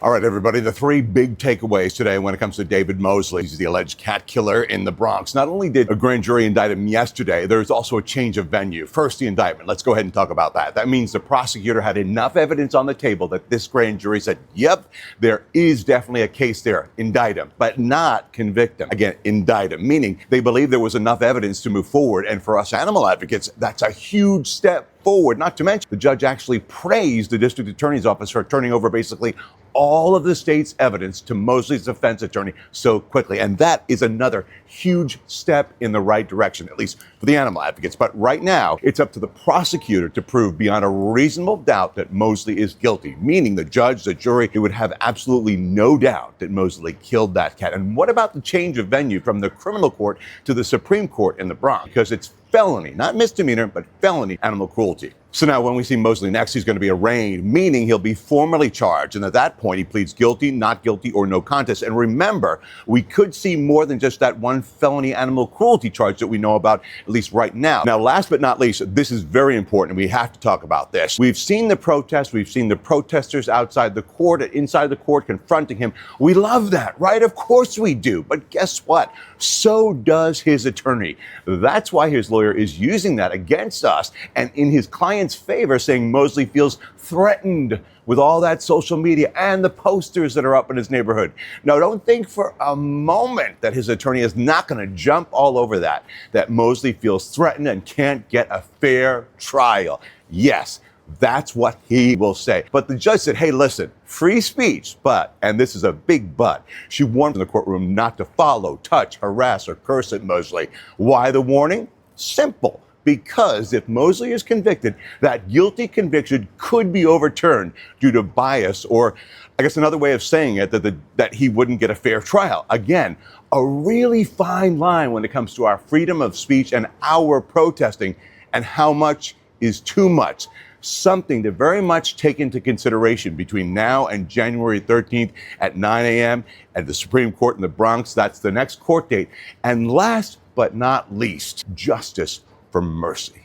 All right, everybody, the three big takeaways today when it comes to David Mosley. He's the alleged cat killer in the Bronx. Not only did a grand jury indict him yesterday, there's also a change of venue. First, the indictment. Let's go ahead and talk about that. That means the prosecutor had enough evidence on the table that this grand jury said, yep, there is definitely a case there. Indict him, but not convict him. Again, indict him, meaning they believe there was enough evidence to move forward. And for us animal advocates, that's a huge step forward. Not to mention, the judge actually praised the district attorney's office for turning over basically all of the state's evidence to Mosley's defense attorney so quickly. And that is another huge step in the right direction, at least for the animal advocates. But right now, it's up to the prosecutor to prove beyond a reasonable doubt that Mosley is guilty, meaning the judge, the jury, it would have absolutely no doubt that Mosley killed that cat. And what about the change of venue from the criminal court to the Supreme Court in the Bronx? Because it's felony, not misdemeanor, but felony animal cruelty. So now when we see Mosley next, he's going to be arraigned, meaning he'll be formally charged. And at that point, he pleads guilty, not guilty, or no contest. And remember, we could see more than just that one felony animal cruelty charge that we know about, at least right now. Now, last but not least, this is very important. We have to talk about this. We've seen the protests. We've seen the protesters outside the court, inside the court, confronting him. We love that, right? Of course we do. But guess what? So does his attorney. That's why his lawyer is using that against us and in his client's favor, saying Mosley feels threatened with all that social media and the posters that are up in his neighborhood. Now, don't think for a moment that his attorney is not going to jump all over that Mosley feels threatened and can't get a fair trial. Yes, that's what he will say. But the judge said, hey, listen, free speech, but, and this is a big but, she warned in the courtroom not to follow, touch, harass, or curse at Mosley. Why the warning? Simple. Because if Mosley is convicted, that guilty conviction could be overturned due to bias, or I guess another way of saying it, that he wouldn't get a fair trial. Again, a really fine line when it comes to our freedom of speech and our protesting, and how much is too much. Something to very much take into consideration between now and January 13th at 9 a.m. at the Supreme Court in the Bronx. That's the next court date. And last but not least, justice for mercy.